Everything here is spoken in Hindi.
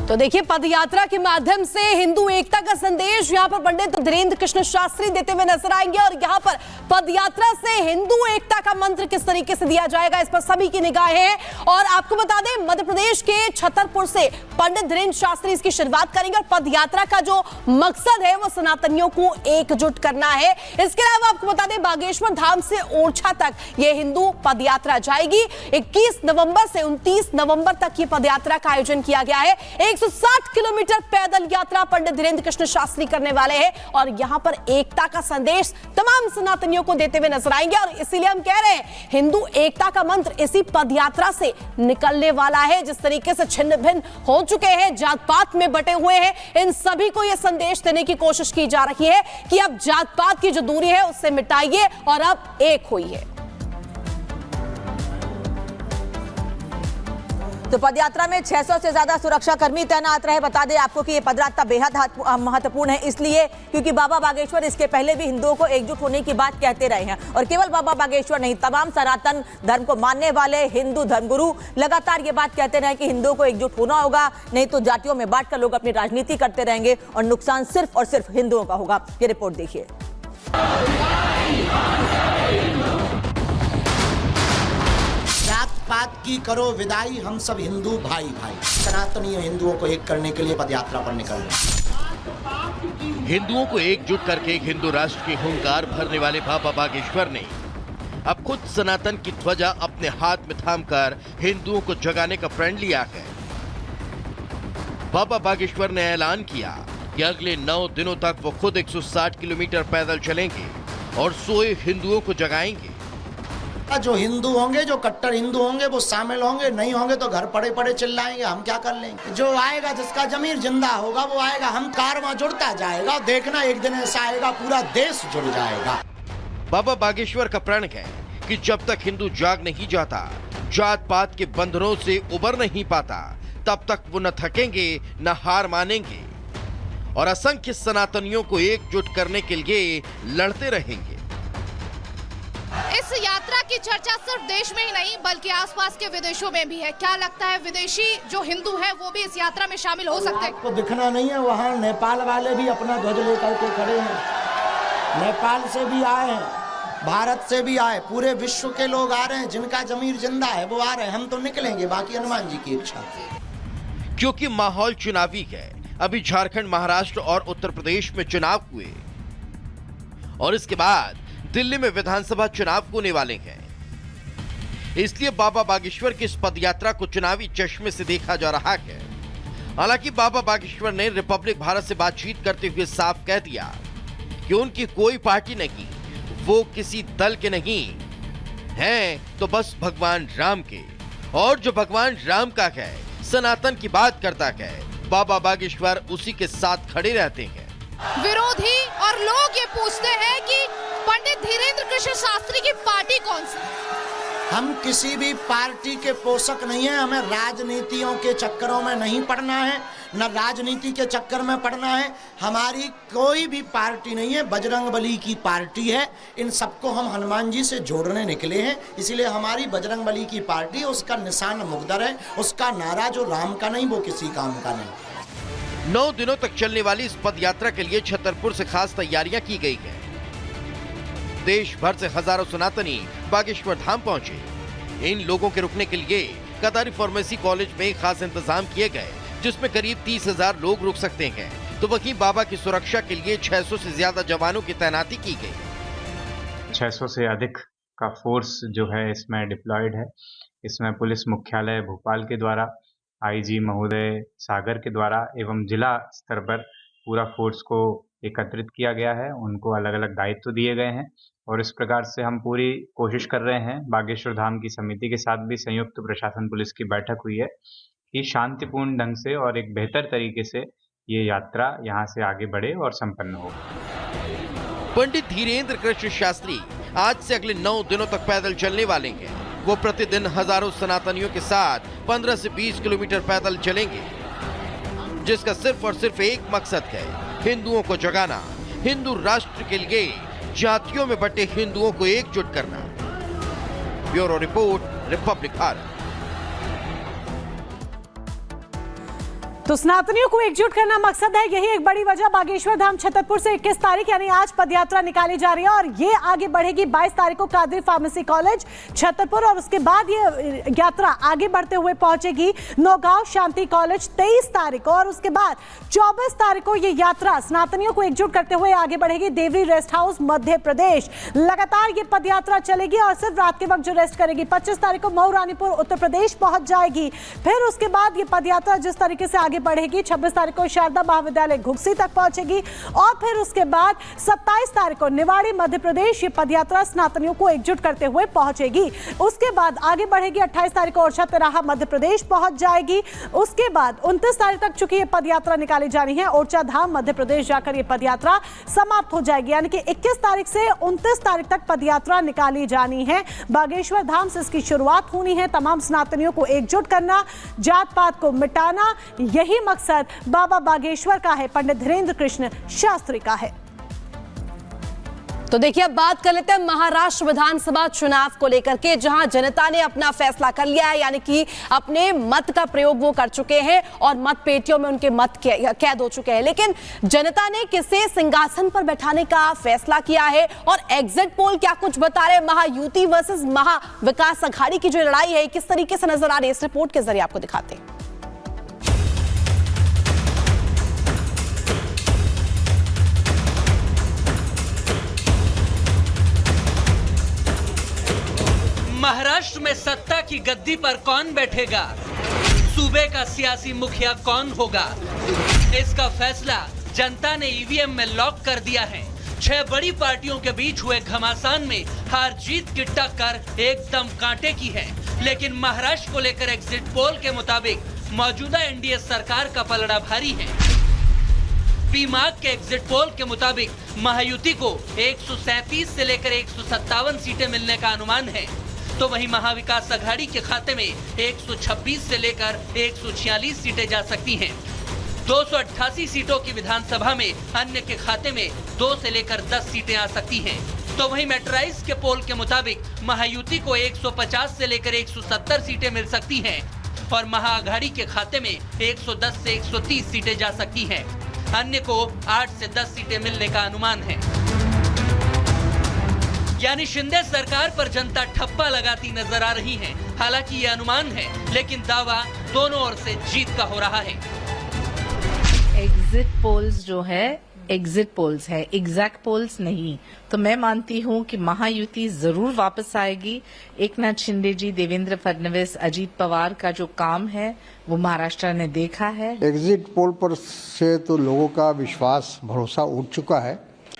तो देखिए, पदयात्रा के माध्यम से हिंदू एकता का संदेश यहां पर पंडित धीरेन्द्र कृष्ण शास्त्री देते हुए नजर आएंगे और यहां पर पदयात्रा से हिंदू एकता का मंत्र किस तरीके से दिया जाएगा, इस पर सभी की निगाहें हैं। और आपको बता दें, मध्य प्रदेश के छतरपुर से पंडित धीरेन्द्र शास्त्री इसकी शुरुआत करेंगे और पदयात्रा का जो मकसद है वो सनातनियों को एकजुट करना है। इसके अलावा आपको बता दें, बागेश्वर धाम से ओरछा तक यह हिंदू पदयात्रा जाएगी। 21 नवंबर से 29 नवंबर तक ये पदयात्रा का आयोजन किया गया है। 160 किलोमीटर पैदल यात्रा पंडित धीरेन्द्र कृष्ण शास्त्री करने वाले हैं और यहां पर एकता का संदेश तमाम सनातनियों को देते हुए नजर आएंगे। और इसीलिए हम कह रहे हैं, हिंदू एकता का मंत्र इसी पदयात्रा से निकलने वाला है। जिस तरीके से छिन्न भिन्न हो चुके हैं, जात पात में बटे हुए हैं, इन सभी को यह संदेश देने की कोशिश की जा रही है कि अब जात पात की जो दूरी है उससे मिटाइए और अब एक होइए। तो पदयात्रा में 600 से ज्यादा सुरक्षा कर्मी तैनात रहे। बता दें आपको कि ये पदयात्रा बेहद महत्वपूर्ण है, इसलिए क्योंकि बाबा बागेश्वर इसके पहले भी हिंदुओं को एकजुट होने की बात कहते रहे हैं। और केवल बाबा बागेश्वर नहीं, तमाम सनातन धर्म को मानने वाले हिंदू धर्मगुरु लगातार ये बात कहते रहे कि हिंदुओं को एकजुट होना होगा, नहीं तो जातियों में बांटकर लोग अपनी राजनीति करते रहेंगे और नुकसान सिर्फ और सिर्फ हिंदुओं का होगा। ये रिपोर्ट देखिए। बात की करो विदाई, हम सब हिंदू भाई भाई। सनातनी हिंदुओं को एक करने के लिए पदयात्रा पर निकल रहे। हिंदुओं को एकजुट करके एक हिंदू राष्ट्र की हुंकार भरने वाले बाबा बागेश्वर ने अब खुद सनातन की ध्वजा अपने हाथ में थामकर हिंदुओं को जगाने का प्रण लिया है। बाबा बागेश्वर ने ऐलान किया कि अगले 9 दिनों तक वो खुद 160 किलोमीटर पैदल चलेंगे और सोए हिंदुओं को जगाएंगे। जो हिंदू होंगे, जो कट्टर हिंदू होंगे वो शामिल होंगे, नहीं होंगे तो घर पड़े पड़े चिल्लाएंगे, हम क्या कर लेंगे। जो आएगा, जिसका जमीर जिंदा होगा वो आएगा, हम कारवां जुड़ता जाएगा। देखना एक दिन ऐसा आएगा पूरा देश जुड़ जाएगा। बाबा बागेश्वर का प्रण है कि जब तक हिंदू जाग नहीं जाता, जात पात के बंधनों से उबर नहीं पाता, तब तक वो न थकेंगे न हार मानेंगे और असंख्य सनातनियों को एकजुट करने के लिए लड़ते रहेंगे। इस यात्रा की चर्चा सिर्फ देश में ही नहीं बल्कि आसपास के विदेशों में भी है। क्या लगता है, विदेशी जो हिंदू हैं वो भी इस यात्रा में शामिल हो सकते हैं? आपको दिखना नहीं है, वहाँ नेपाल वाले भी अपना ध्वज लेकर के खड़े हैं। नेपाल से भी आए हैं, भारत से भी आए, पूरे विश्व के लोग आ रहे हैं। जिनका जमीर जिंदा है वो आ रहे हैं। हम तो निकलेंगे, बाकी हनुमान जी की इच्छा। क्योंकि माहौल चुनावी है। अभी झारखंड, महाराष्ट्र और उत्तर प्रदेश में चुनाव हुए और इसके बाद दिल्ली में विधानसभा चुनाव होने वाले हैं। इसलिए बाबा बागेश्वर की इस पदयात्रा को चुनावी चश्मे से देखा जा रहा है। हालांकि बाबा बागेश्वर ने रिपब्लिक भारत से बातचीत करते हुए साफ कह दिया कि उनकी कोई पार्टी नहीं, वो किसी दल के नहीं हैं, तो बस भगवान राम के। और जो भगवान राम का है, सनातन की बात करता है, बाबा बागेश्वर उसी के साथ खड़े रहते हैं। विरोधी और लोग ये पूछते हैं कि पंडित धीरेन्द्र कृष्ण शास्त्री की पार्टी कौन सी? हम किसी भी पार्टी के पोषक नहीं है। हमें राजनीतियों के चक्करों में नहीं पड़ना है, न राजनीति के चक्कर में पड़ना है। हमारी कोई भी पार्टी नहीं है, बजरंगबली की पार्टी है। इन सबको हम हनुमान जी से जोड़ने निकले हैं, इसलिए हमारी बजरंगबली की पार्टी, उसका निशान मुकद्दर है, उसका नारा जो राम का नहीं वो किसी काम का नहीं। 9 दिनों तक चलने वाली इस पद यात्रा के लिए छतरपुर से खास तैयारियां की गई है। देश भर से हजारों सनातनी बागेश्वर धाम पहुंचे। इन लोगों के रुकने के लिए कतारी फार्मेसी कॉलेज में खास इंतजाम किए गए, जिसमें करीब 30,000 लोग रुक सकते हैं। तो वहीं बाबा की सुरक्षा के लिए 600 से ज्यादा जवानों की तैनाती की गई। 600 से अधिक का फोर्स जो है इसमें डिप्लॉयड है। इसमें पुलिस मुख्यालय भोपाल के द्वारा, आईजी महोदय सागर के द्वारा एवं जिला स्तर पर पूरा फोर्स को एकत्रित किया गया है। उनको अलग अलग दायित्व दिए गए हैं और इस प्रकार से हम पूरी कोशिश कर रहे हैं। बागेश्वर धाम की समिति के साथ भी संयुक्त प्रशासन पुलिस की बैठक हुई है कि शांतिपूर्ण ढंग से और एक बेहतर तरीके से ये यात्रा यहाँ से आगे बढ़े और संपन्न हो। पंडित धीरेन्द्र कृष्ण शास्त्री आज से अगले 9 दिनों तक पैदल चलने वाले हैं। वो प्रतिदिन हजारों सनातनियों के साथ 15 से 20 किलोमीटर पैदल चलेंगे, जिसका सिर्फ और सिर्फ एक मकसद है, हिंदुओं को जगाना, हिंदू राष्ट्र के लिए जातियों में बटे हिंदुओं को एकजुट करना। Bureau report, Republic Bharat. तो सनातनियों को एकजुट करना मकसद है, यही एक बड़ी वजह बागेश्वर धाम छतरपुर से 21 तारीख यानी आज पदयात्रा निकाली जा रही है और ये आगे बढ़ेगी 22 तारीख को कादरी फार्मेसी कॉलेज छतरपुर और उसके बाद ये यात्रा आगे बढ़ते हुए पहुंचेगी नौगांव शांति कॉलेज 23 तारीख को और उसके बाद 24 तारीख को ये यात्रा सनातनियों को एकजुट करते हुए आगे बढ़ेगी देवरी रेस्ट हाउस मध्य प्रदेश। लगातार ये पदयात्रा चलेगी और सिर्फ रात के वक्त जो रेस्ट करेगी। 25 तारीख को मऊ रानीपुर उत्तर प्रदेश पहुंच जाएगी। फिर उसके बाद ये पदयात्रा जिस तरीके से आगे बढ़ेगी 26 तारीख को शारदा महाविद्यालय घुगसी तक पहुंचेगी और फिर उसके बाद 27 तारीख को निवाड़ी मध्य प्रदेश ये पदयात्रा सनातनियों को एकजुट करते हुए पहुंचेगी। उसके बाद आगे बढ़ेगी 28 तारीख को ओरछा तिराहा मध्य प्रदेश पहुंच जाएगी। उसके बाद 29 तारीख तक चूंकि ये पदयात्रा निकाली जानी है ओरछा धाम मध्य प्रदेश जाकर ये पदयात्रा समाप्त हो जाएगी, यानी कि 21 तारीख से 29 तारीख तक पदयात्रा निकाली जानी है। बागेश्वर धाम से इसकी शुरुआत होनी है। तमाम सनातनियों को एकजुट करना, जात पात को मिटाना, यही मकसद बाबा बागेश्वर का है, पंडित धीरेन्द्र कृष्ण शास्त्री का है। तो देखिए अब बात कर लेते हैं महाराष्ट्र विधानसभा चुनाव को लेकर के, जहां जनता ने अपना फैसला कर लिया है, यानी कि अपने मत का प्रयोग वो कर चुके हैं और मत पेटियों में उनके मत कैद हो चुके हैं। लेकिन जनता ने किसे सिंहासन पर बैठाने का फैसला किया है और एग्जिट पोल क्या कुछ बता रहे हैं, महायुति वर्सेस महाविकास अघाड़ी की जो लड़ाई है किस तरीके से नजर आ रही है, इस रिपोर्ट के जरिए आपको दिखाते हैं। महाराष्ट्र में सत्ता की गद्दी पर कौन बैठेगा, सूबे का सियासी मुखिया कौन होगा, इसका फैसला जनता ने ईवीएम में लॉक कर दिया है। 6 बड़ी पार्टियों के बीच हुए घमासान में हार जीत की टक्कर एकदम कांटे की है। लेकिन महाराष्ट्र को लेकर एग्जिट पोल के मुताबिक मौजूदा एनडीए सरकार का पलड़ा भारी है। पीमार्क के एग्जिट पोल के मुताबिक महायुति को 137 से लेकर 157 सीटें मिलने का अनुमान है, तो वहीं महाविकास अघाड़ी के खाते में 126 से लेकर 146 सीटें जा सकती हैं। 288 सीटों की विधानसभा में अन्य के खाते में 2 से लेकर 10 सीटें आ सकती हैं। तो वहीं मेट्राइज के पोल के मुताबिक महायुति को 150 से लेकर 170 सीटें मिल सकती हैं और महाअघाड़ी के खाते में 110 से 130 सीटें जा सकती हैं। अन्य को 8 से 10 सीटें मिलने का अनुमान है। यानी शिंदे सरकार पर जनता ठप्पा लगाती नजर आ रही है। हालांकि ये अनुमान है, लेकिन दावा दोनों ओर से जीत का हो रहा है। एग्जिट पोल्स जो है एग्जिट पोल्स है, एग्जैक्ट पोल्स नहीं। तो मैं मानती हूँ कि महायुति जरूर वापस आएगी। एकनाथ शिंदे जी, देवेंद्र फडणवीस, अजीत पवार का जो काम है वो महाराष्ट्र ने देखा है। एग्जिट पोल पर से तो लोगों का विश्वास, भरोसा उठ चुका है।